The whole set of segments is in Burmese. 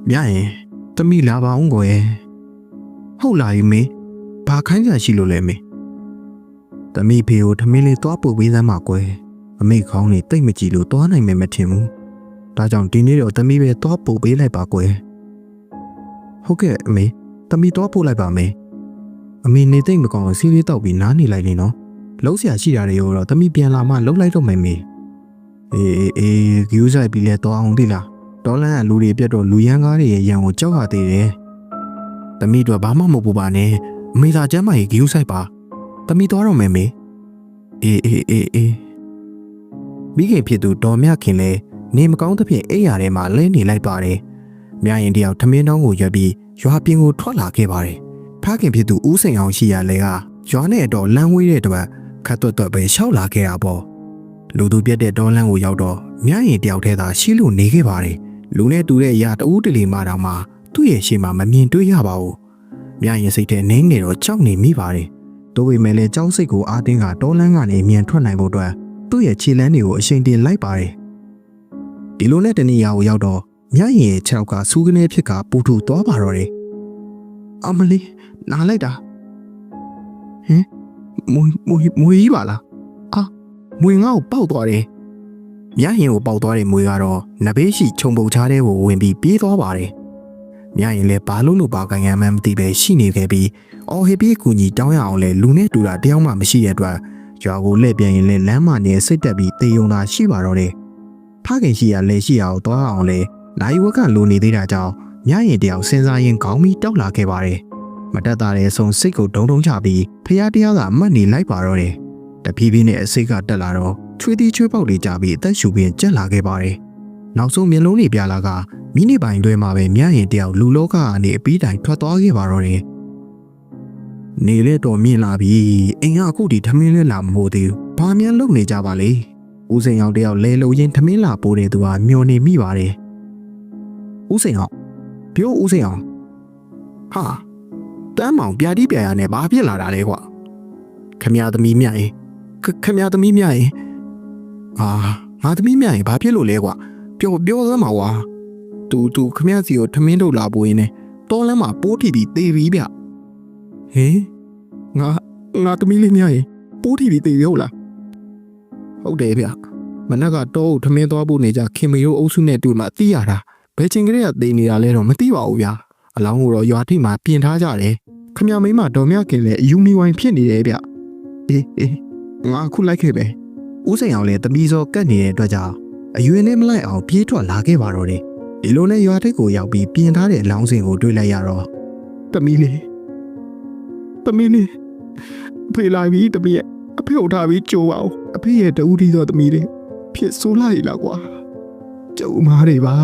Miae, the me lava ungoe. How lie me? Ba kind of shilo le me. The me peo to me topo with a maque. A make only take me chilo to an I me met him. Tajan dinner or the me topo be like baque. Okay, me, the me topo like ba me. I mean, anything because see it out be nanny like no. Losia she are you, the me be a lama look like to me. Use I be let on dilla. Dollar Luri Pietro Luyangari, young Jogati. The meat of Bama Mobubane, Misa Jama, use I ba. The meat or me. Big Pietu Domia Kile, name counterpay ARMA Lenny like body. Mia India Tamino Yabi, you have been good Tola Kebari. Packing Pietu Using on Shia Lega, Johnny do Langway Edwa, Kato Be Shaula Keabo. Ludu Piet Dolan Uyaudo, Mia India Teda Shilu Nigibari. Lune to the yard Udili Madama, 2 years she mamma mean to Yabao. Mian say the name or Johnny Mivari. Do we mele Josico adding a Dolan and a mean Tronabodra, 2 years Chilani or Shindy Library. The Lunet and Yaudo, Mian Chalka Sugane Pica Putu Dobarori. Amelie, Naleda. Eh? Muibala. Ah, Muing out Baldori. Miahin Baldori Muyaro, Nabeshi Chombo Chade will be beat over it. Miahin le Balunu Bagang and Tibe Shini Gabi, or he be Kuni down le Lune to la Diama Machia, Jago Lebian le Lama near Setabi, Teona Shivarore. Pagin Shia le Shia or only, Naiwaka Luni de Rajao, Miahin Diao Senzayan call me Dola Kebare. Matata is on Siko Dondon Chabi, Piadia money like Barore. The PB Sika Delaro. 吹地吹爆的加比但手边真拉给巴的，နောက်ဆုံးမျက်လုံးတွေပြလာကမိနစ်ပိုင်းတွင်မှာပဲမြရင်တယောက်လူလောကကနေပြီးတိုင်ထွက်သွားခဲ့ပါတော့တယ်။နေလေတော့မြင်လာပြီအိမ်ကအခုဒီထမင်းလဲလာမဟုတ်သေးဘူး။ဘာမှန်းလုပ်နေကြပါလေ။ဦးစိန်အောင်တယောက်လဲလို့ရင်ထမင်းလာပိုးတဲ့သူကမျောနေမိပါတယ်။ဦးစိန်အောင်ပြောဦးစိန်အောင်ဟာတမ်းမောင်ပြာတိပြာရနဲ့ဘာဖြစ်လာတာလဲကွာ။ခမရသမီးမြရင်ခမရသမီးမြရင်ငါသမီးမြရင်ဘာဖြစ်လို့လဲကွာပြောစမ်းပါကွာတူခမရစီကိုထမင်းထုတ်လာပိုးရင်းနဲ့တောလမ်းမှာပိုးထိပြီးတေးပြီးဗျဟေးငါသမီးလေးမြရင်ပိုးထိပြီးတေးရောလားဟုတ်တယ်ဗျမနက်ကတောကိုထမင်းသွားဖို့နေကြခင်မရိုးအုပ်စုနဲ့တူမှသိရတာဘယ်ချိန်ကလေးကတေးနေတာလဲတော့မသိပါဘူးဗျအလောင်းကိုတော့ရွာထိပ်မှာပြင်ထားကြတယ်ခမရမိမတော်မြခင်လည်းအယူမီဝိုင်ဖြစ်နေတယ်ဗျအေးငါအခုလိုက်ခဲ့ပဲဦးစိန်အောင်လည်းတမီးစောကတ်နေတဲ့အတွက်ကြောင့်အရွယ်နဲ့မလိုက်အောင်ပြေးထွက်လာခဲ့ပါတော့တယ်ဒီလိုနဲ့ရွာထိပ်ကိုရောက်ပြီးပြင်ထားတဲ့အလောင်းစင်ကိုတွေ့လိုက်ရတော့တမီးလေးဖေးလိုက်ပြီးတမီးရဲ့အဖေကိုထားပြီးကြိုးပါဦးအဖေရဲ့တူးတီသောတမီးလေးဖြစ်ဆိုးလိုက်လားကွာကျုပ်မားတွေပါ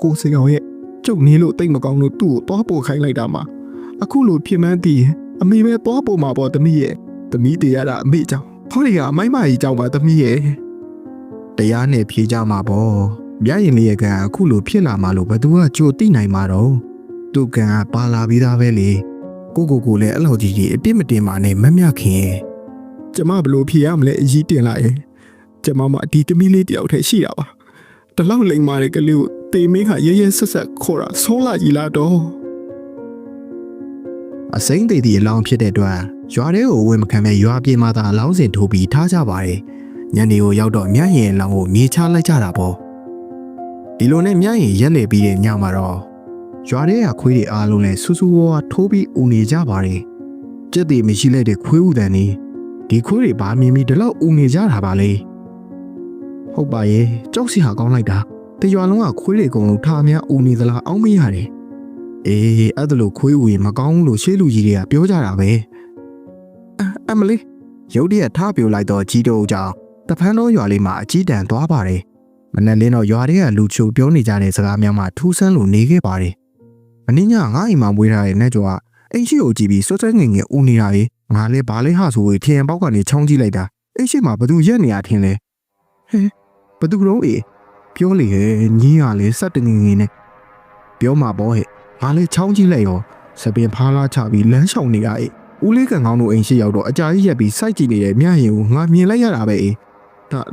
ကိုစိန်အောင်ရဲ့ကျုပ်နေလို့တိတ်မကောင်းလို့သူ့ကိုသွားပို့ခိုင်းလိုက်တာမှာအခုလိုဖြစ်မှန်းသိရင်အမေပဲသွားပို့မှာပေါ့တမီးရဲ့တမီးတရတာအမေကြောင့်ဟောဒီကအမိုင်းမကြီးကြောင့်ပါသမီးရဲ့တရားနဲ့ဖြေကြမှာပေါ့မြရင်လေးရဲ့ကအခုလိုဖြစ်လာမှလို့ဘသူကကြိုသိနိုင်မှာတော့သူကပါလာပြီးသားပဲလေကိုလည်းအဲ့လိုကြီးအပြစ်မတင်ပါနဲ့မမြခင်ရဲ့ကျမဘလို့ဖြေရမလဲအကြီးတင်လာရဲ့ကျမမဒီတမီးလေးတယောက်တည်းရှိတာပါတလောက်လိမ်မာတဲ့ကလေးကိုတေမင်းကရဲဆက်ခေါ်တာဆောလာကြီးလာတော့အစိမ့်သေးအလောင်းဖြစ်တဲ့အတွက်ရွာထဲကိုဝင်မခံမဲ့ရွာပြေးမှသာအလောင်းစင်ထိုးပြီးထားကြပါတယ်ညနေကိုရောက်တော့မြရင်အလောင်းကိုမြေချလိုက်ကြတာပေါ့ဒီလိုနဲ့မြရင်ရက်လေပြီးတဲ့ညမှာတော့ရွာထဲကခွေးတွေအားလုံးလည်းစူးစူးဝါးထိုးပြီးဦးနေကြပါတယ်ကြက်တွေမရှိလိုက်တဲ့ခွေးဥတန်ဒီခွေးတွေဘာမြင်ပြီးဒီလောက်ဦးနေကြတာပါလေဟုတ်ပါရဲ့ကြောက်စရာကောင်းလိုက်တာတရွာလုံးကခွေးတွေအကုန်လုံးထားများဦးနေသလားအောင်းမရတယ်အေးအဲ့ဒါလို့ခွေးဦးရင်မကောင်းဘူးလို့ရှေးလူကြီးတွေကပြောကြတာပဲအမလေးရုတ်တရက်ထားပြလိုက်တော့ကြီးတို့ကြောင့်တဖန်းတော်ရွာလေးမှာအကြီးတန်းသွားပါတယ်မနေ့လင်းတော့ရွာတွေကလူချိုပြောနေကြတဲ့စကားများမှထူးဆန်းလို့နေခဲ့ပါတယ်မင်းညငါအိမ်မှာမွေးထားတဲ့နဲ့ကျော်ကအိမ်ရှိကိုကြည့်ပြီးစွတ်စွဲငင်ဦးနေတာလေငါလည်းဘာလဲဟာဆိုပြီးထင်ပေါက်ကနေချောင်းကြည့်လိုက်တာအိမ်ရှိမှာဘသူရက်နေရထင်လဲဟဲဘသူတော့အေးပြောလေညီကလည်းစက်တငင်နဲ့ပြောမှာပေါ့ဟဲ့ငါလည်းချောင်းကြည့်လိုက်ရောစပင်ဖားလာချပြီးလမ်းလျှောက်နေရအေးဦးလေးကန်ကောင်းတို့အိမ်ရှိရောက်တော့အကြာကြီးရက်ပြီးစိုက်ကြည့်နေတဲ့မြရင်ကိုငါမြင်လိုက်ရတာပဲအေး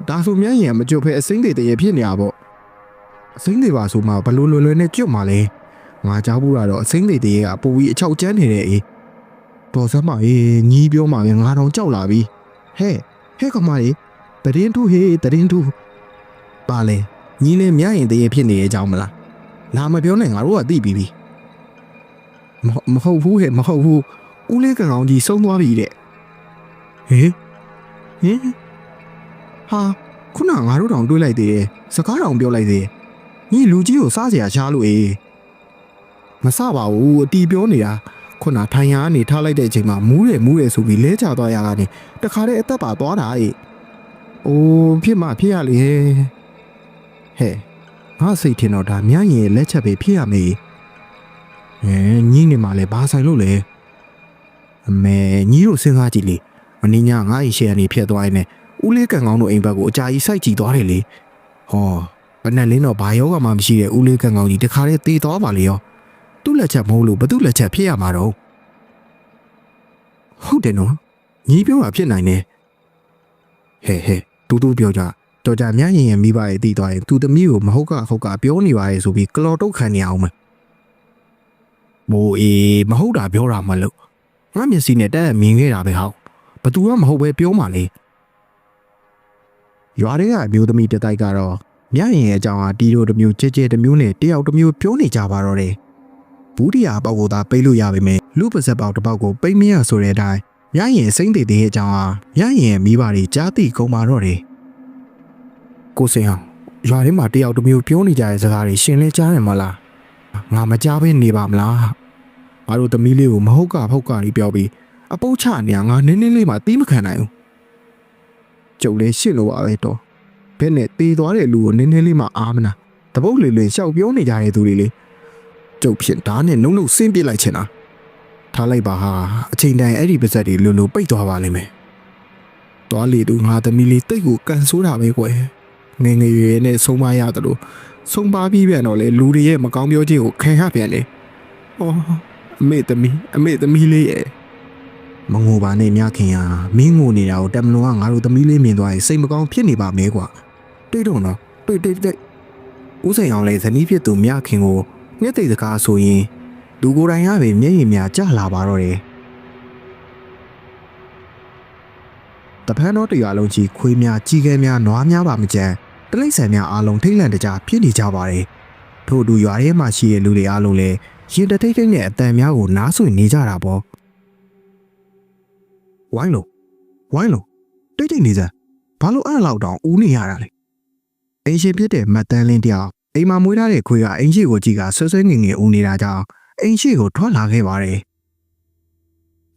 ဒါဆိုမြရင်မကြွဖဲအစိမ့်တွေတည်းဖြစ်နေတာပေါ့ အစိမ့်တွေပါဆိုမှဘလို့လွယ်နဲ့ကျွတ်မှလဲငါကြားဘူးတော့အစိမ့်တွေတည်းကပူပြီးအချောက်ကျန်းနေတဲ့အေးတော်စမ်းမအေးညီးပြောမှပဲငါတော့ကြောက်လာပြီဟဲ့ကမလေးတရင်ထူဟေးတရင်ထူပါလေညီးလေးမြရင်တည်းဖြစ်နေရဲ့အကြောင်းမလားလာမပြောနဲ့ငါတို့ကသိပြီမဟုတ်ဘူးဟဲ့မဟုတ်ဘူးဦးလေးကောင်ကြီးဆုံးသွားပြီတဲ့ဟင်ဟာခုနငါတို့တောင်တွေးလိုက်သေးတယ်စကားတောင်ပြောလိုက်သေးတယ်ညီလူကြီးကိုစားเสียရှားလို့အေးမစပါဘူးအတီပြောနေတာခုနထိုင်ရကနေထားလိုက်တဲ့အချိန်မှာမူးတယ်ဆိုပြီးလဲချသွားရတာနေတခါတည်းအသက်ပါသွားတာအေးအိုးဖြစ်မှဖြစ်ရလေဟဲ့ငါစိတ်ထင်တော့ဒါမြရင်လက်ချက်ပဲဖြစ်ရမေးညီနေမှလည်းဘာဆိုင်လို့လဲအမေညီတို့စဉ်းစားကြည့်လေမင်းညာငါ့အိမ်ရှေ့ကနေဖြတ်သွားရင်ဦးလေးကန်ကောင်းတို့အိမ်ဘက်ကိုအကြာကြီးစိုက်ကြည့်သွားတယ်လေဟောဘယ်နဲ့လင်းတော့ဘာယောဂမှမရှိတဲ့ဦးလေးကန်ကောင်းကြီးတခါတည်းတေးသွားပါလေရောသူ့လက်ချက်မဟုတ်လို့ဘသူ့လက်ချက်ဖြစ်ရမှာတော့ဟုတ်တယ်နော်ညီပြောတာဖြစ်နိုင်တယ်ဟဲ့တူပြောကြတော်ကြမြရင်ရဲ့မိဘရဲ့တီးသွားရင်သူသမီးကိုမဟုတ်ကပြောနေပါရဲ့ဆိုပြီးကလော်တုတ်ခံနေအောင်မယ်မိုးအေးမဟုတ်တာပြောတာမလို့ငါမျက်စိနဲ့တက်မြင်ခဲ့တာပဲဟောက်ဘသူကမဟုတ်ပဲပြောမှလေရွာထဲကအမျိုးသမီးတတိုက်ကတော့မြရင်ရဲ့အကြောင်းဟာတီတို့တစ်မျိုးကြဲတစ်မျိုးနဲ့တယောက်တစ်မျိုးပြောနေကြပါတော့တယ်ဘူးတီယာပေါက်ကိုသာပိတ်လို့ရပါမယ်လူပါစက်ပေါက်တစ်ပေါက်ကိုပိတ်မရဆိုတဲ့အတိုင်းမြရင်စိမ့်သေးတဲ့အကြောင်းဟာမြရင်မိဘတွေကြားသိကုန်ပါတော့တယ်ကိုစင်အောင်ရွာထဲမှာတယောက်တစ်မျိုးပြောနေကြတဲ့စကားတွေရှင်လဲကြားတယ်မလားငါမကြားဘဲနေပါမလားငါတို့သမီးလေးကိုမဟုတ်ကကြီးပြောပြီးအပုတ်ချနေငါနင်းလေးမှတီးမခံနိုင်ဘူးကျုပ်လေးရှစ်လို့ပါပဲတော့ဘယ်နဲ့တေးသွားတဲ့လူကိုနင်းလေးမှအားမနာတပုတ်လေးရှောက်ပြောနေကြတဲ့သူတွေလေကျုပ်ဖြစ်ဓာတ်နဲ့နှုတ်ဆင်းပြလိုက်ချင်တာထားလိုက်ပါဟာအချိန်တိုင်းအဲ့ဒီပါဇက်တွေလူပိတ်သွားပါလိမ့်မယ်သွားလေသူငါသမီးလေးတိတ်ကိုကန်ဆိုးတာပဲကွယ်ငယ်ရွယ်နဲ့ဆုံးမရတယ်လို့ဆုံးပါပြီးပြန်တော့လေလူတွေရဲ့မကောင်းပြောခြင်းကိုခံရပြန်လေအော်အမေသမီးလေးရဲ့မငိုပါနဲ့မြခင်ဟာမင်းငိုနေတာကိုတမလွန်ကငါတို့သမီးလေးမြင်သွားရင်စိတ်မကောင်းဖြစ်နေပါမဲကွာတိတ်တော့နော်တိတ်ဦးစိန်အောင်လေဇနီးဖြစ်သူမြခင်ကိုမျက်သိစကားဆိုရင်လူကိုယ်တိုင်ကပဲမျက်ရည်များကျလာပါတော့တယ်တပန်းတော်တရားလုံးကြီးခွေးများကြီးကဲများနွားများပါမကြမ်းတလိမ့်ဆန်များအားလုံးထိတ်လန့်တကြားဖြစ်နေကြပါတယ်ထို့သူရွာထဲမှာရှိတဲ့လူတွေအားလုံးလည်းရင်တထိတ်ထိတ်နဲ့အတန်များကိုနားဆွနေကြတာပေါ့ဝိုင်းလို့တိတ်နေစမ်းဘာလို့အဲ့လောက်တောင်ဦးနေရတာလဲအင်ရှင်ဖြစ်တဲ့မတ်တန်းလင်းတယောက်အိမ်မှာမွေးထားတဲ့ခွေးကအင်ရှိကိုကြည့်ကဆွငယ်ဦးနေတာကြောင့်အင်ရှိကိုထွက်လာခဲ့ပါတယ်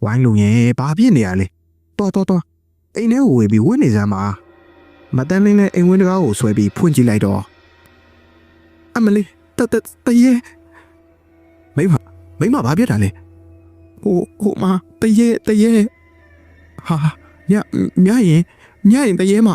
ဝိုင်းလို့ရဲ့ဘာဖြစ်နေရလဲတော်အိမ်ထဲကိုဝေပြီးဝင်းနေစမ်းပါမတန်းလင်းနဲ့အိမ်ဝင်းတကားကိုဆွဲပြီးဖွင့်ကြည့်လိုက်တော့အမလေးတရေမိမဘာဖြစ်တာလဲဟိုမတရေဟာမြရင်တရေမ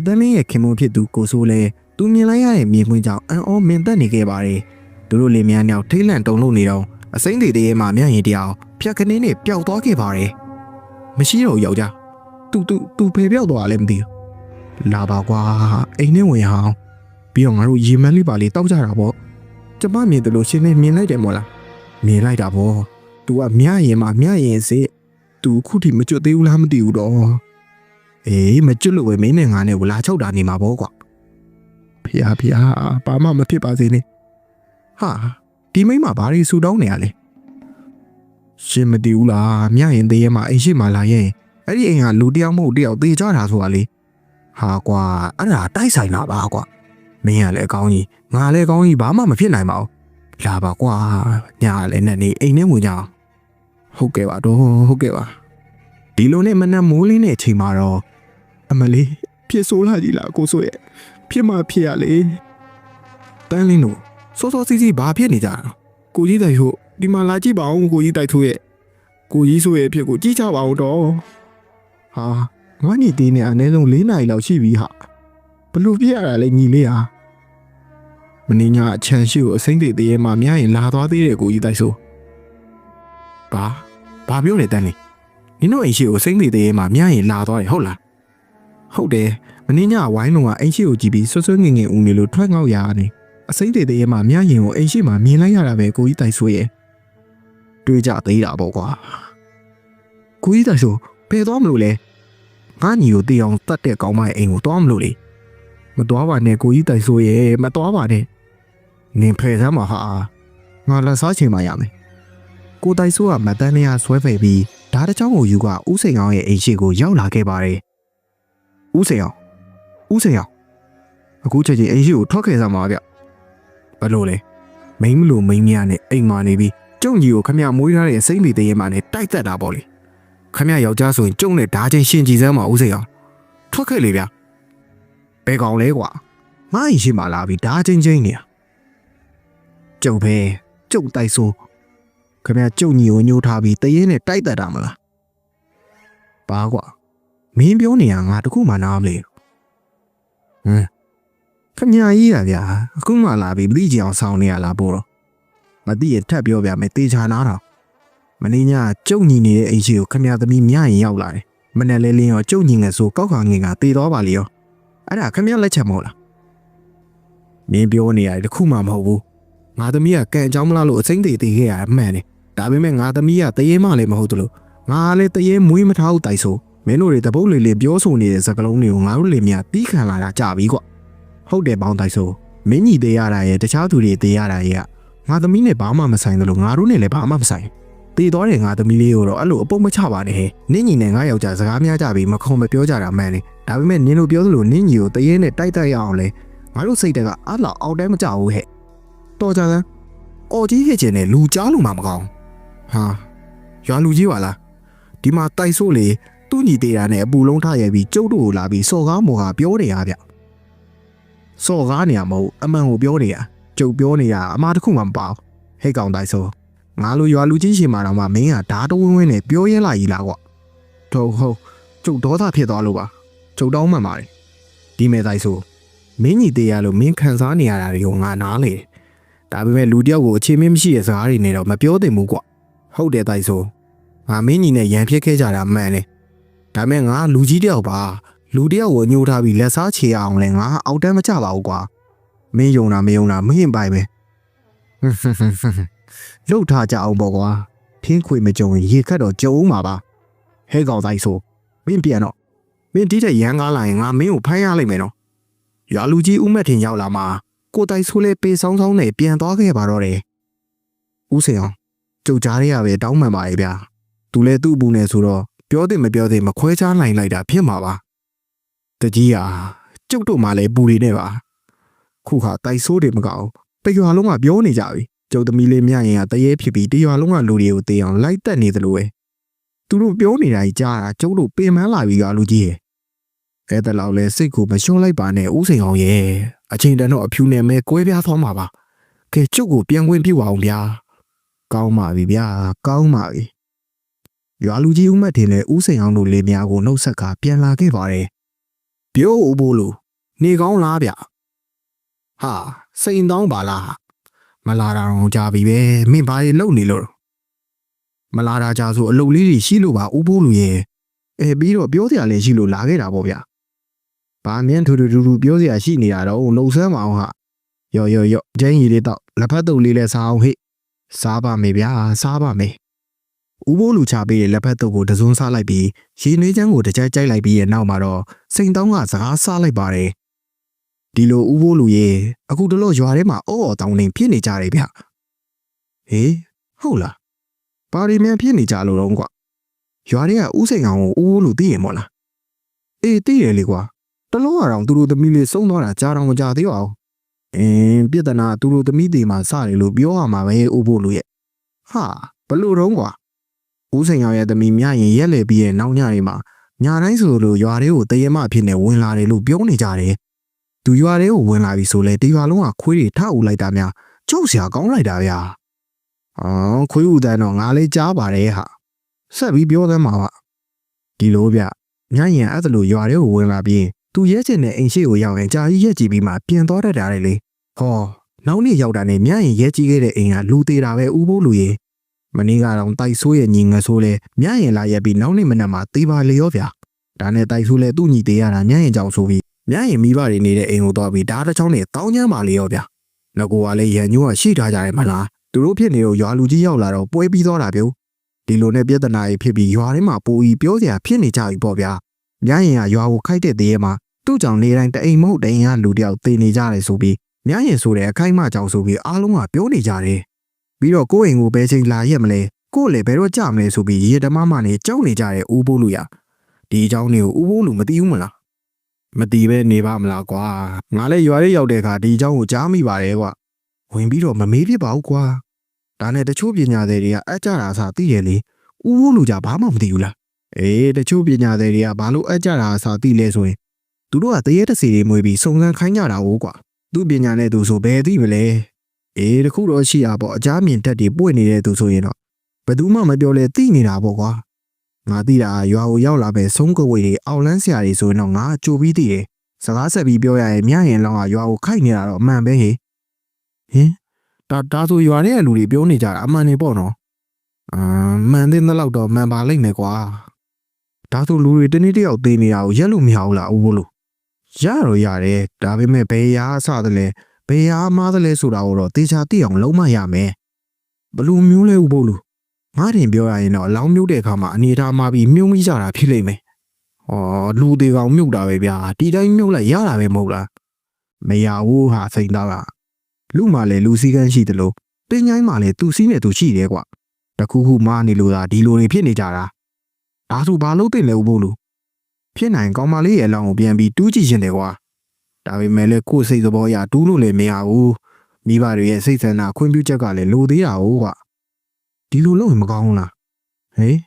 တန်းလင်းရဲ့ခင်မုန်းဖြစ်သူကိုဆိုးလဲသူမြင်လိုက်ရတဲ့မြေခွင်းကြောင့်အန်အောမင်သက်နေခဲ့ပါတယ်သူတို့လေများနောက်ထိတ်လန့်တုန်လှုပ်နေတော့အစိမ့်တွေတရေမှာမြရင်တယောက်ဖြတ်ခင်းနဲ့ပျောက်သွားခဲ့ပါတယ်မရှိတော့ယောက်ျားသူဖေပြောက်သွားလဲမသိဘူးလာပါကွာအိမ်နဲ့ဝင်အောင်ပြီးတော့ငါတို့ရေမန်းလေးပါလေးတောက်ကြတာပေါ့ကျမမြင်တယ်လို့ရှင်းနေမြင်လိုက်တယ်မို့လားမြင်လိုက်တာပေါ့ तू ကမြရင်စေ तू ခုထိမကြွသေးဘူးလားမသိဘူးတော့အေးမကြွလို့ပဲမင်းနဲ့ငါနဲ့လာချုပ်တာနေမှာပေါ့ကွာဖေဘာမှမဖြစ်ပါစေနဲ့ဟာဒီမိမဘာတွေဆူတောင်းနေရလဲရှင်မသိဘူးလားမြရင်သေးရဲ့မှာအိမ်ရှိမှလာရင်အဲ့ဒီအိမ်ကလူတယောက်မဟုတ်တယောက်သေကြတာဆိုတာလေဟာကွာအဲ့ဒါတိုက်ဆိုင်တာပါကွာမင်းကလည်းအကောင်းကြီးငါလည်းအကောင်းကြီးဘာမှမဖြစ်နိုင်ပါဘူးလာပါကွာညာလည်းနဲ့နေအိမ်ထဲဝင်ကြအောင်ဟုတ်ကဲ့ပါဒီလိုနဲ့မနက်မိုးလင်းတဲ့အချိန်မှာတော့အမလေးဖြစ်ဆိုးလာကြီးလားကိုဆိုရဲ့ဖြစ်မှဖြစ်ရလေတန်းလင်းတို့စောစီစီဘာဖြစ်နေကြတာကိုကြီးတိုက်ဟုတ်ဒီမှာလာကြည့်ပါဦးကိုကြီးတိုက်ထိုးရဲ့ကိုကြီးဆိုရဲ့ဖြစ်ကိုကြည့်ကြပါဦးတော့ဟာငါညီတင်းနဲ့အနည်းဆုံး4 နာရီလောက်ရှိပြီဟာဘလို့ပြရတာလဲညီလေးဟာမင်းညာအချမ်းရှိကိုအစိမ့်သေးသေးရဲ့မှာမြရင်လာသွားသေးတယ်ကိုကြီးတိုက်ဆိုဘာပြောလဲတန်းလေးနင်တို့အိမ်ရှိကိုအစိမ့်သေးသေးရဲ့မှာမြရင်လာသွားတယ်ဟုတ်လားဟုတ်တယ် မင်းညဝိုင်းလုံးကအင်ရှိကိုကြည့်ပြီးဆွဆွငင်ငင်ဦးနေလို့ထွက်ငေါက်ရနေအစိမ့်တေတေမှာမြရင်ကိုအင်ရှိမှာမြင်လိုက်ရတာပဲကိုကြီးတိုင်ဆိုရဲ့တွေးကြသေးတာပေါ့ကွာကိုကြီးတိုင်ဆိုဖယ်သွားမလို့လဲငါညီကိုတေးအောင်တတ်တဲ့ကောင်းမရဲ့အိမ်ကိုသွားမလို့လေမသွားပါနဲ့ကိုကြီးတိုင်ဆိုရဲ့မသွားပါနဲ့နင်ဖယ်စမ်းပါဟာငါလက်စားချိန်မှရမယ်ကိုတိုင်ဆိုကမတန်းနေရဆွဲဖယ်ပြီးဓာတ်ချောင်းကိုယူကဦးစိန်အောင်ရဲ့အိမ်ရှိကိုရောက်လာခဲ့ပါတယ်ဦးစိန်အောင်အခုချက်ချင်းအိမ်ရှိကိုထွက်ခဲ့စမ်းပါဗျဘယ်လိုလဲမိန်းမလို့မိန်းမရနဲ့အိမ်မာနေပြီးကျုံကြီးကိုခမရမွေးထားတဲ့အစိမ့်တွေတရေမှနဲ့တိုက်သက်တာပေါ့လေခမရယောက်ျားဆိုရင်ကျုံနဲ့ဓာချင်းရှင်ကြည်စမ်းပါဦးစိန်အောင်ထွက်ခဲ့လေဗျဘယ်ကောင်လဲကွာငါ့အိမ်ရှိမှလာပြီးဓာချင်းချင်းနေကျုပ်ပဲကျုပ်တိုက်ဆိုခမရကျုံကြီးကိုညှိုးထားပြီးတရေနဲ့တိုက်သက်တာမလားပါကွာမင်းပြောနေရငါတခုမှနားမလဲခမညာကြီးရဗျာအခုမှလာပြီးပြီးကြအောင်ဆောင်းနေရလားပို့တော့မသိရင်ထပ်ပြောပြမယ်တေချာနာတော့မင်းညကျုံညီနေတဲ့အိမ်ရှိကိုခမညာသမီးမြရင်ရောက်လာတယ်မနဲ့လဲလင်းရောကျုံညီငယ်ဆိုကောက်ခါငင်ကတေတော့ပါလေရောအဲ့ဒါခမညာလက်ချက်မဟုတ်လားမင်းပြောနေရတယ်တခုမှမဟုတ်ဘူးငါသမီးကကံအကြောင်းမလားလို့အစိမ့်တေတေခဲ့ရမှန်တယ်ဒါပေမဲ့ငါသမီးကတရေမလည်းမဟုတ်ဘူးလို့ငါလည်းတရေမွေးမထားဘူးတိုက်ဆိုမင်းတို့တွေတပုတ်လေးပြောဆိုနေတဲ့စကလုံးတွေကိုငါတို့လေမြတီးခံလာတာကြပြီကွဟုတ်တယ်ပေါင်းတိုက်ဆိုမင်းညီသေးရတာရဲ့တခြားသူတွေသေးရတာရဲ့ငါသမီးနဲ့ဘာမှမဆိုင်သလိုငါတို့နဲ့လည်းဘာမှမဆိုင်တေးသွားတဲ့ငါသမီးလေးကိုတော့အဲ့လိုအပုတ်မချပါနဲ့ဟဲ့နင်းညီနဲ့ငါယောက်ျားစကားများကြပြီးမခုံမပြောကြတာမှန်တယ်ဒါပေမဲ့နင်းတို့ပြောသလိုနင်းညီကိုတရေနဲ့တိုက်တိုက်ရအောင်လဲငါတို့စိတ်တက်ကအားလောက်အောက်တိုင်းမကြဘူးဟဲ့တော်ကြတယ်အော်ကြီးခဲ့ခြင်းနဲ့လူကြားလို့မှမကောင်းဟာရွာလူကြီးပါလားဒီမှာတိုက်ဆိုးလေသူ့ညီသေးတာနဲ့အပူလုံးထားရပြီးကျုပ်တို့ကိုလာပြီးစော်ကားမော်ကားပြောနေရဗျစော်ကားနေရမဟုတ်အမှန်ကိုပြောနေရကျုပ်ပြောနေရအမှားတစ်ခုမှမပေါ့ဟဲ့ကောင်တိုက်ဆိုးငါလိုရွာလူကြီးရှင်မာတော့မှမင်းကဓာတ်တဝင်းဝင်းနဲ့ပြောရဲလာကြီးလားကွဟုတ်ကျုပ်ဒေါသဖြစ်သွားလို့ပါကျုပ်တောင်းမှန်ပါတယ်ဒီမဲ့တိုက်ဆိုးမင်းညီသေးရလို့မင်းခံစားနေရတာတွေကိုငါနားလေဒါပေမဲ့လူတယောက်ကိုအခြေမင်းမရှိတဲ့စကားတွေနဲ့တော့မပြောသင့်ဘူးကွဟုတ်တယ်တိုက်ဆိုးငါမင်းညီနဲ့ရန်ဖြစ်ခဲ့ကြတာမှန်တယ်ဒါပေမဲ့ငါလူကြီးတယောက်ပါလူတယောက်ကိုညှိုးထားပြီးလက်စားချေအောင်လဲငါအောက်တန်းမကြပါဘူးကွာမင်းယုံတာမယုံတာမင်းပိုင်ပဲလှုပ်ထားကြအောင်ပေါ့ကွာထင်းခွေမကြုံရင်ရေခတ်တော့ကြုံမှာပါဟဲကောင်တိုက်ဆိုမင်းပြန်တော့မင်းဒီတဲ့ရန်ကားလာရင်ငါမင်းကိုဖမ်းရလိမ့်မယ်နော်ရွာလူကြီးဦးမက်ထင်ရောက်လာမှာကိုတိုက်ဆိုလဲပေဆောင်းဆောင်းနဲ့ပြန်သွားခဲ့ပါတော့တယ်ဦးစင်အောင်ကြုတ်ကြားရရပဲတောင်းမှန်ပါရဲ့ဗျာသူလဲသူ့ဘူးနဲ့ဆိုတော့ပြောတယ်မပြောတယ်မခွဲခြားနိုင်လိုက်တာဖြစ်မှာပါတကြီးဟာကျုပ်တို့မှလည်းပူတွေနဲ့ပါခုခါတိုက်ဆိုးတွေမကောက်တရွာလုံးကပြောနေကြပြီကျုပ်သမီးလေးမြရင်ကတရေဖြစ်ပြီးတရွာလုံးကလူတွေကိုတေးအောင်လိုက်တက်နေသလိုပဲသူတို့ပြောနေတာကြီးကြားတာကျုပ်တို့ပင်ပန်းလာပြီကလူကြီးရဲ့အဲ့ဒါလောက်လဲစိတ်ကိုမလျှော့လိုက်ပါနဲ့ဦးစိန်အောင်ရဲ့အချိန်တန်တော့အဖြူနဲ့မဲကွဲပြားသွားမှာပါကဲကျုပ်ကိုပြန်ခွင့်ပြုပါအောင်ဗျာကောင်းပါပြီဗျာကောင်းပါပြီရွာလူကြီးဦးမတ်ထင်လဲဦးစိန်အောင်တို့လေများကိုနှုတ်ဆက်ကပြန်လာခဲ့ပါတယ်ပြောဦးဖို့လို့နေကောင်းလားဗျဟာစိန်တောင်းပါလားမလာတာတော့ကြာပြီပဲမင်းဘာတွေလုပ်နေလို့မလာတာကြာဆိုအလုပ်လေးတွေရှိလို့ပါဦးဖို့လူရဲ့ပြီးတော့ပြောစရာလည်းရှိလို့လာခဲ့တာပေါ့ဗျဘာမြန်းထူထူပြောစရာရှိနေတာတော့နှုတ်ဆမ်းမအောင်ဟာရော့ကျင်းကြီးလေးတော့လက်ဖက်တုပ်လေးလဲစားအောင်ဟိစားပါမယ်ဗျာစားပါမယ်ဦးဘိုးလူချပေးတဲ့လက်ဖက်တုပ်ကိုတစွန်းစားလိုက်ပြီးရေနွေးချမ်းကိုတစ်ကြိုက်ကြိုက်လိုက်ပြီးရဲ့နောက်မှာတော့စိန်တောင်းကစကားစားလိုက်ပါတယ်ဒီလိုဦးဘိုးလူရဲ့အခုတလို့ရွာထဲမှာအော်တောင်းနေဖြစ်နေကြတယ်ဗျဟေးဟုတ်လားပါရီမြန်ဖြစ်နေကြလို့တော့ကွာရွာထဲကဦးစိန်အောင်ကိုဦးဘိုးလူသိရင်မို့လားအေးသိတယ်လေကွာတလို့ကတော့သူတို့သမီးလေးစုံသွားတာကြားတော့မကြသေးပါဘူးပြဿနာသူတို့သမီးတွေမှာစတယ်လို့ပြောရမှာပဲဦးဘိုးလူရဲ့ဟာဘလို့တော့ကွာဦးစိန်အောင်ရဲ့သမီးမြရင်ရက်လေပြီးရဲ့နောက်ညတွေမှာညာတိုင်းဆိုလို့ရွာတွေကိုတရေမအဖြစ်နဲ့ဝင်လာတယ်လို့ပြောနေကြတယ်သူရွာတွေကိုဝင်လာပြီဆိုလဲဒီရွာလုံးကခွေးတွေထအူလိုက်တာများကျုပ်စရာကောင်းလိုက်တာဗျာခွေးဦးတန်းတော့ငါလေးကြားပါတယ်ဟာဆက်ပြီးပြောသမ်းမှာပါဒီလိုဗျညရင်အဲ့ဒါလိုရွာတွေကိုဝင်လာပြီးသူရဲချင်တဲ့အိမ်ရှိကိုရောက်ရင်ကြာကြီးရက်ကြည့်ပြီးမှပြင်သွားတတ်တာလေဟောနောက်နေ့ရောက်တာနဲ့ညရင်ရဲကြီးခဲ့တဲ့အိမ်ကလူသေးတာပဲဦးဘိုးလူရေမနေ့ကတော့တိုက်ဆိုးရဲ့ညီငယ်ဆိုးလဲညရင်လာရက်ပြီးနောက်နေ့မနက်မှာသေးပါလေရောဗျာဒါနဲ့တိုက်ဆိုးလဲသူ့ညီသေးရတာညရင်ကြောင်ဆိုပြီး မြရင်မိဘတွေနေတဲ့အိမ်ကိုသွားပြီးဓာတ်တစ်ချောင်းနဲ့တောင်းချမ်းပါလေရောဗျငါကလည်းရန်ညိုးကရှိထားကြတယ်မလားသူတို့ဖြစ်နေတော့ရွာလူကြီးရောက်လာတော့ပွဲပြီးသွားတာပြောဒီလိုနဲ့ပြဿနာကြီးဖြစ်ပြီးရွာထဲမှာပိုးပြီးပြောစရာဖြစ်နေကြပြီပေါ့ဗျာမြရင်ကရွာကိုခိုက်တဲ့တည်းရဲ့မှာသူ့ကြောင့်နေတိုင်းတအိမ်မဟုတ်တအိမ်ကလူတယောက်သေနေကြတယ်ဆိုပြီးမြရင်ဆိုတဲ့အခိုက်အမာကြောင့်ဆိုပြီးအားလုံးကပြောနေကြတယ်ပြီးတော့ကိုယ့်အိမ်ကိုဘယ်ချိန်လာရက်မလဲကိုယ့်လည်းဘယ်တော့ကြမလဲဆိုပြီးရေဓမ္မမနဲ့ကြောက်နေကြတဲ့ဦးဘိုးလူရဒီအကြောင်းတွေကိုဦးဘိုးလူမသိဘူးမလားမသိပဲနေပါမလားကွာငါလည်းရွာလေးရောက်တဲ့အခါဒီအကြောင်းကိုကြားမိပါတယ်ကွာဝင်ပြီးတော့မမေးဖြစ်ပါဘူးကွာဒါနဲ့တချို့ပညာသည်တွေကအကြတာအစားသိရလေဦးဘိုးလူကြဘာမှမသိဘူးလားအေးတချို့ပညာသည်တွေကဘာလို့အကြတာအစားသိလဲဆိုရင်သူတို့ကတရေတစီတွေမွေးပြီးစုံစမ်းခိုင်းကြတာဟုတ်ကွာသူပညာနဲ့သူဆိုဘယ်သိမလဲအေးတခုတော့ရှိတာပေါ့အကြမြင်တက်တွေပွင့်နေတဲ့သူဆိုရင်တော့ဘယ်သူမှမပြောလဲသိနေတာပေါ့ကွာငါသိတာရွာကိုရောက်လာပဲဆုံးကဝေးတွေအောက်လန်းဆရာတွေဆိုရင်တော့ငါကြိုပြီးသိတယ်စကားဆက်ပြီးပြောရရင်မြရင်လောင်းကရွာကိုခိုက်နေတာတော့အမှန်ပဲဟင်ဒါဆိုရွာထဲကလူတွေပြောနေကြတာအမှန်နေပေါ့နော်မှန်တဲ့လောက်တော့မှန်ပါလိမ့်မယ်ကွာဒါဆိုလူတွေတနေ့တယောက်သေးနေတာကိုရက်လို့မရဘူးလားဦးဘိုးလို့ရတော့ရတယ်ဒါပေမဲ့ဘယ်ရာအစသလဲဘယ်ရာမားသလဲဆိုတာကိုတော့တေချာသိအောင်လုံးမရမယ်ဘလူမျိုးလဲဦးဘိုးလို့ငါတင်ပြောရရင်တော့အလောင်းမြုပ်တဲ့အခါမှာအနေထားမှာပြီးမြုံမိကြတာဖြစ်လိမ့်မယ်လူတွေကောင်မြုပ်တာပဲဗျာဒီတိုင်းမြုပ်လိုက်ရတာပဲမဟုတ်လားမရဘူးဟာစိန်သားကလူမှလည်းလူစည်းကမ်းရှိတယ်လို့တင်းချိုင်းမှလည်းသူစည်းနဲ့သူရှိတယ်ကွာတခုခုမားနေလို့သာဒီလိုတွေဖြစ်နေကြတာဒါဆိုဘာလို့သိလဲဦးဘိုးလို့ဖြစ်နိုင်ကောင်းမလေးရဲ့အလောင်းကိုပြန်ပြီးတူးကြည့်ရှင်တယ်ကွာဒါပေမဲ့လည်းကိုယ်စိတ်သဘောအရတူးလို့လည်းမရဘူးမိဘတွေရဲ့စိတ်ဆန္ဒခွင့်ပြုချက်ကလည်းလိုသေးတာဟုတ်ကွာဒီလိုလုပ်ရင်မကောင်းဘူးလားဟေး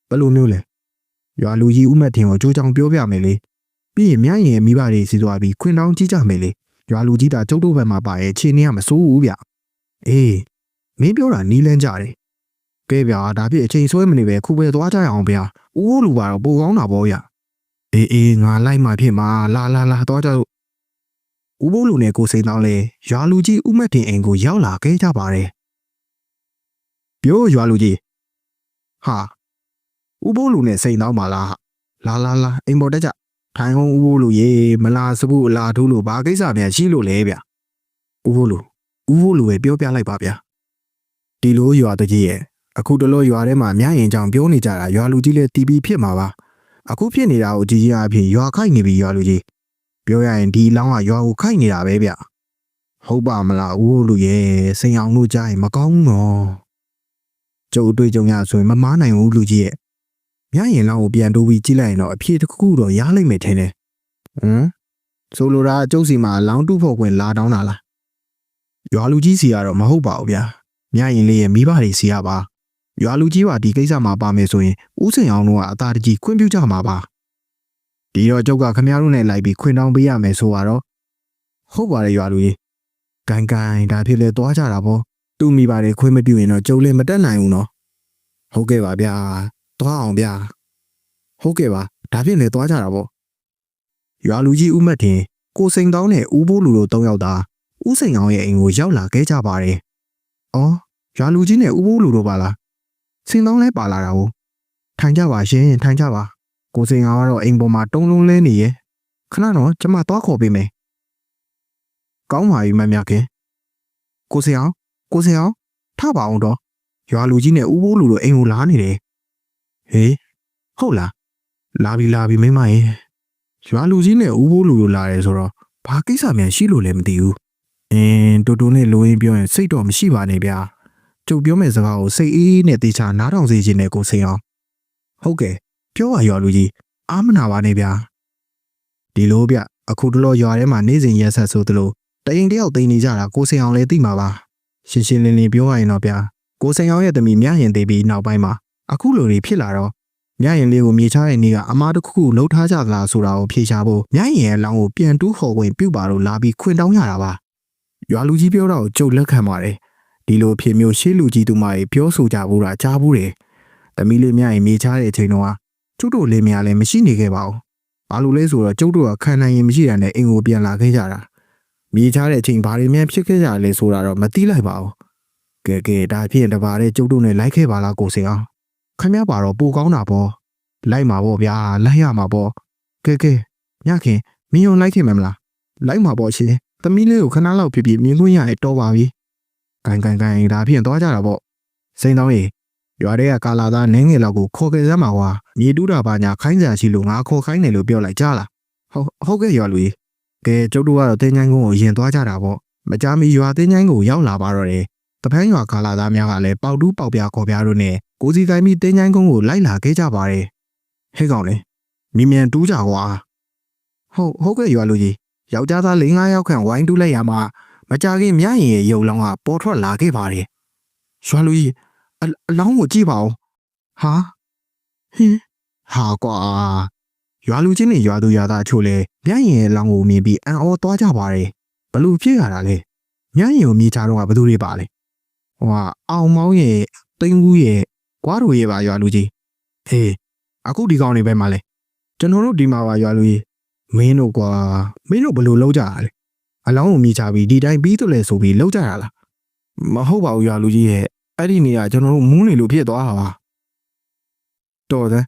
ဘယ်လိုမျိုးလဲရွာလူကြီးဦးမတ်ထင်ကိုကြိုးချောင်ပြောပြမယ်လေပြီးရင်မြရင်မိဘတွေစီသွားပြီးခွင်တောင်းကြည့်ကြမယ်လေရွာလူကြီးတာကျုပ်တို့ဘက်မှာပါရဲ့ခြေနေကမစိုးဘူးဗျအေးမင်းပြောတာနီးလန်းကြတယ်ကဲဗျာဒါဖြစ်အချိန်ဆွဲမနေပဲခုပဲသွားကြရအောင်ဗျာဦးဟိုးလူပါတော့ပိုကောင်းတာပေါ့ဗျအေးငါလိုက်မှဖြစ်မှာလာသွားကြလို့ဦးဘိုးလူနဲ့ကိုစိန်တောင်းလဲရွာလူကြီးဦးမတ်တင်အိမ်ကိုရောက်လာခဲ့ကြပါတယ်ပြောရွာလူကြီးဟာဦးဘိုးလူနဲ့စိန်တောင်းပါလားလာအိမ်ပေါ်တက်ကြထိုင်ဟောဦးဘိုးလူရေမလာစဘူးအလာထိုးလို့ဘာကိစ္စများရှိလို့လဲဗျဦးဘိုးလူပဲပြောပြလိုက်ပါဗျာဒီလိုရွာတကြီးရဲ့အခုတလို့ရွာထဲမှာမြရင်ကြောင်ပြောနေကြတာရွာလူကြီးလည်းတီးပြီးဖြစ်မှာပါအခုဖြစ်နေတာကိုကြီးအဖြစ်ရွာခိုက်နေပြီရွာလူကြီးပြောရရင်ဒီလောင်းကရွာကိုခိုက်နေတာပဲဗျဟုတ်ပါမလားဦးလူရဲ့စိန်အောင်လို့ကြားရင်မကောင်းဘူးနော်ကျုပ်တွေ့ကြုံရဆိုရင်မမားနိုင်ဘူးလူကြီးရဲ့မြရင်လောင်းကိုပြန်တိုးပြီးကြည့်လိုက်ရင်တော့အဖြစ်တစ်ခုတော့ရလိမ့်မယ်ထင်တယ်ဆိုလိုတာကျုပ်စီမှာလောင်းတူဖို့ခွင့်လာတောင်းတာလားရွာလူကြီးစီကတော့မဟုတ်ပါဘူးဗျာမြရင်လေးရဲ့မိဘတွေစီကပါရွာလူကြီးကဒီကိစ္စမှာပါမယ်ဆိုရင်ဦးစိန်အောင်တို့ကအသာတကြီးခွင့်ပြုကြမှာပါဒီတော့ကျုပ်ကခမရတို့နဲ့လိုက်ပြီးခွင့်တောင်းပေးရမယ်ဆိုတော့ဟုတ်ပါတယ်ရွာလူကြီးကန်ဒါဖြစ်လေသွားကြတာပေါ့သူ့မိပါတယ်ခွင့်မပြုရင်တော့ကျုပ်လည်းမတက်နိုင်ဘူးနော်ဟုတ်ကဲ့ပါဗျာသွားအောင်ဗျာဟုတ်ကဲ့ပါဒါဖြစ်လေသွားကြတာပေါ့ရွာလူကြီးဦးမတ်တင်ကိုစိန်တောင်းနဲ့ဦးဘိုးလူတို့၃ယောက်သာဦးစိန်အောင်ရဲ့အိမ်ကိုရောက်လာခဲ့ကြပါတယ်ရွာလူကြီးနဲ့ဦးဘိုးလူတို့ပါလားစင်တောင်းလဲပါလာတာဟုတ်ထိုင်ကြပါရှင်ထိုင်ကြပါကိုစိန်အောင်ကတော့အိမ်ပေါ်မှာတုံးလုံးလဲနေရဲ့ခဏတော့ကျမသွားခေါ်ပေးမယ်ကောင်းပါပြီမမြခင်ကိုစိန်အောင်ထပါအောင်တော့ရွာလူကြီးနဲ့ဦးဘိုးလူတို့အိမ်ကိုလာနေတယ်ဟေးဟုတ်လားလာပြီမိမရဲ့ရွာလူကြီးနဲ့ဦးဘိုးလူတို့လာတယ်ဆိုတော့ဘာကိစ္စများရှိလို့လဲမသိဘူးတူတူနဲ့လိုရင်းပြောရင်စိတ်တော့မရှိပါနဲ့ဗျာကျုပ်ပြောမယ့်စကားကိုစိတ်အေးနဲ့တေချာနားထောင်စေခြင်းနဲ့ကိုစိန်အောင်ဟုတ်ကဲ့ပြောပါရွာလူကြီးအားမနာပါနဲ့ဗျာဒီလိုဗျအခုတလောရွာထဲမှာနေစဉ်ရက်ဆက်ဆိုသလိုတရင်တယောက်သိနေကြတာကိုစိန်အောင်လည်းသိမှာပါရှင်းလင်းပြောရရင်တော့ဗျာကိုစိန်အောင်ရဲ့သမီးမြရင်သေးပြီးနောက်ပိုင်းမှာအခုလိုတွေဖြစ်လာတော့မြရင်လေးကိုမြေချတဲ့နေ့ကအမားတစ်ခုလှုပ်ထားကြသလားဆိုတာကိုဖြေရှာဖို့မြရင်ရဲ့အလောင်းကိုပြန်တူးခေါ်ဝင်ပြုတ်ပါလို့လာပြီးခွင်တောင်းရတာပါရွာလူကြီးပြောတာကိုကျုပ်လက်ခံပါတယ်ဒီလိုဖြစ်မျိုးရှေးလူကြီးသူမတွေပြောဆိုကြဘူးတာကြားဘူးတယ်သမီးလေးမြရင်မြေချတဲ့အချိန်တော့ကျုပ်တို့လေးများလည်းမရှိနေခဲ့ပါဘူးဘာလို့လဲဆိုတော့ကျုပ်တို့ကခံနိုင်ရင်မရှိတာနဲ့အိမ်ကိုပြန်လာခဲ့ကြတာမြေချတဲ့အချိန်ဘာတွေများဖြစ်ခဲ့ကြလဲဆိုတာတော့မသိလိုက်ပါဘူးကဲဒါဖြစ်ရင်တပါးတဲ့ကျုပ်တို့နဲ့လိုက်ခဲ့ပါလားကိုစိန်အောင်ခမရပါတော့ပိုကောင်းတာပေါ့လိုက်မှာပေါ့ဗျာလိုက်ရမှာပေါ့ကဲညခင် မင်းရောလိုက်ခင်မလားလိုက်မှာပေါ့ရှင်သမီးလေးကိုခဏလောက်ဖြစ်ဖြစ်မြင်ခွင့်ရရင်တော်ပါပြီကန်ဒါဖြင့်သွားကြတာပေါ့စိန်တောင်းရေရွာထဲကကာလာသားနင်းငယ်လောက်ကိုခေါ်ခဲ့စမ်းပါကွာမြေတူးတာပါညာခိုင်းစရာရှိလို့ငါခေါ်ခိုင်းတယ်လို့ပြောလိုက်ကြလားဟုတ်ကဲ့ရွာလူကြီးကဲကျုပ်တို့ကတော့တင်းချိုင်းကုန်းကိုရင်သွားကြတာပေါ့မကြမီရွာတင်းချိုင်းကိုရောက်လာပါတော့တယ်တပန်းရွာကာလာသားများကလည်းပေါက်တူးပေါက်ပြားခေါ်ပြားတို့နဲ့ကိုစီကိုင်းပြီးတင်းချိုင်းကုန်းကိုလိုက်လာခဲ့ကြပါတယ်ဟဲ့ကောင်လေမြင်မြန်တူးကြကွာဟုတ်ကဲ့ရွာလူကြီးယောက်ျားသား၄-၅ယောက်ခန့်ဝိုင်းတူးလိုက်ရမှာမကြခင်မြရင်ရဲ့ရုပ်လောင်းကပေါ်ထွက်လာခဲ့ပါတယ်ရွာလူကြီးအလောင်းကိုကြည့်ပါဦးဟာကွာရွာလူချင်းနဲ့ရွာသူရွာသားအချို့လဲမြရင်ရဲ့လောင်းကိုမြင်ပြီးအံ့ဩသွားကြပါတယ်ဘလို့ဖြစ်ရတာလဲမြရင်ကိုမြင်ချတော့ကဘသူတွေပါလဲအောင်မောင်းရဲ့တိမ်ဦးရဲ့ကွားတို့ရဲ့ပါရွာလူကြီးဟေးအခုဒီကောင်တွေပဲမှာလဲကျွန်တော်တို့ဒီမှာပါရွာလူကြီးမင်းတို့ကွာမင်းတို့ဘလို့လောက်ကြတာလဲအလောင်းကိုမြင်ချပြီးဒီတိုင်းပြီးတော့လဲဆိုပြီးလောက်ကြတာလားမဟုတ်ပါဘူးရွာလူကြီးရဲ့အဲ့ဒီနေရာကျွန်တော်တို့မူးနေလို့ဖြစ်သွားတာပါတော်တယ်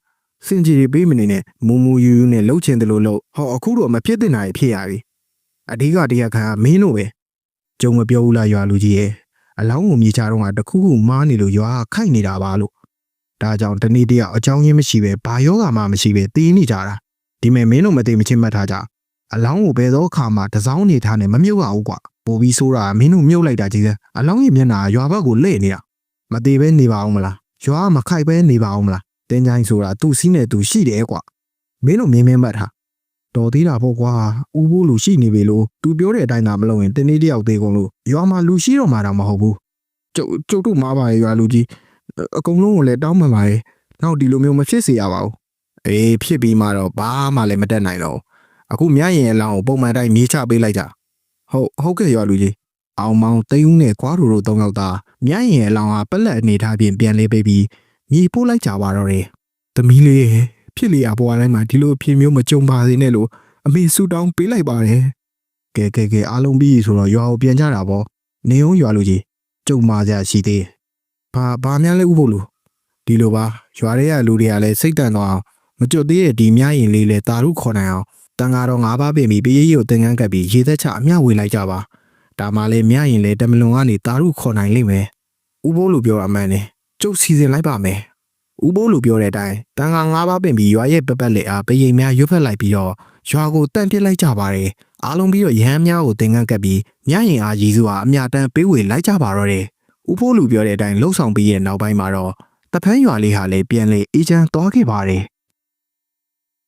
စင်ကြီးပေးမနေနဲ့မူယူနဲ့လှုပ်ချင်တယ်လို့လှုပ်အခုတော့မဖြစ်တဲ့နိုင်ဖြစ်ရပြီအဓိကတရားခံကမင်းတို့ပဲကြုံမပြောဘူးလားရွာလူကြီးရဲ့အလောင်းကိုမြင်ချတော့ကတခုခုမားနေလို့ရွာခိုက်နေတာပါလို့ဒါကြောင့်တနေ့တည်းအကြောင်းရင်းမရှိပဲဘာယောဂမှမရှိပဲတီးနေကြတာဒီမဲ့မင်းတို့မသိမချင်းမှတ်ထားကြအလောင်းကိုဘယ်သောအခါမှတစောင်းနေထားနဲ့မမြုပ်ရဘူးကွာပိုပြီးဆိုးတာမင်းတို့မြုပ်လိုက်တာကြီးစမ်းအလောင်းရဲ့မျက်နှာရွာဘက်ကိုလှည့်နေတာမသေးပဲနေပါအောင်မလားရွာမခိုက်ပဲနေပါအောင်မလားတင်းချိုင်းဆိုတာသူ့စီးနဲ့သူရှိတယ်ကွာမင်းတို့မြင်မှတ်ထားတော်သေးတာပေါ့ကွာဥဖို့လူရှိနေပြီလို့သူပြောတဲ့အတိုင်းသာမလုပ်ရင်တနေ့တယောက်သေးကုန်လို့ရွာမှာလူရှိတော့မှတော့မဟုတ်ဘူးကျုပ်တို့မှားပါရဲ့ရွာလူကြီးအကုန်လုံးကိုလည်းတောင်းပန်ပါရဲ့နောက်ဒီလိုမျိုးမဖြစ်စေရပါဘူးအေးဖြစ်ပြီးမှတော့ဘာမှလည်းမတက်နိုင်တော့အခုမြရင်အလောင်းကိုပုံမှန်တိုင်းမြေချပေးလိုက်ကြဟုတ်ကဲ့ရွာလူကြီးအောင်မောင်သိန်းဦးနဲ့ကွာတို့၃ယောက်သားမြရင်အလောင်းဟာပလက်အနေထားပြင်ပြန်လေးပေးပြီးမြေပို့လိုက်ကြပါတော့တယ်သမီးလေးဖြစ်လေအပေါ်တိုင်းမှာဒီလိုအဖြစ်မျိုးမကြုံပါစေနဲ့လို့အမေဆူတောင်းပေးလိုက်ပါတယ်ကဲအားလုံးပြီးဆိုတော့ရွာကိုပြန်ကြတာပေါ့နေုံရွာလူကြီးကြုံမာကြရှိသေးဘာများလဲဥဖို့လို့ဒီလိုပါရွာတွေကလူတွေကလည်းစိတ်တန်တော့အောင်မကြွသေးတဲ့ဒီမြရင်လေးလဲတာရုခေါ်နိုင်အောင်တန်ဃာတော်၅ပါးပြင်ပြီးပေးရည်ကိုသင်္ကန်းကပ်ပြီးရေသက်ချအမျှဝေလိုက်ကြပါဒါမှလည်းမြရင်လဲတမလွန်ကနေတာရုခေါ်နိုင်လိမ့်မယ်ဥဖို့လို့ပြောရမှန်းတယ်ကျုပ်စီစဉ်လိုက်ပါမယ်ဥဖို့လို့ပြောတဲ့အတိုင်းတန်ဃာ၅ပါးပြင်ပြီးရွာရဲ့ပက်လက်အားပေးရည်များရွတ်ဖက်လိုက်ပြီးတော့ရွာကိုတန့်ပစ်လိုက်ကြပါတယ်အားလုံးပြီးတော့ရဟန်းများကိုသင်္ကန်းကပ်ပြီးမြရင်အားရည်စုအားအမြတမ်းပေးဝေလိုက်ကြပါတော့တယ်ဥဖို့လူပြောတဲ့အတိုင်းလှုပ်ဆောင်ပြီးရဲ့နောက်ပိုင်းမှာတော့တဖန်းရွာလေးဟာလည်းပြန်လေအေးချမ်းသွားခဲ့ပါတယ်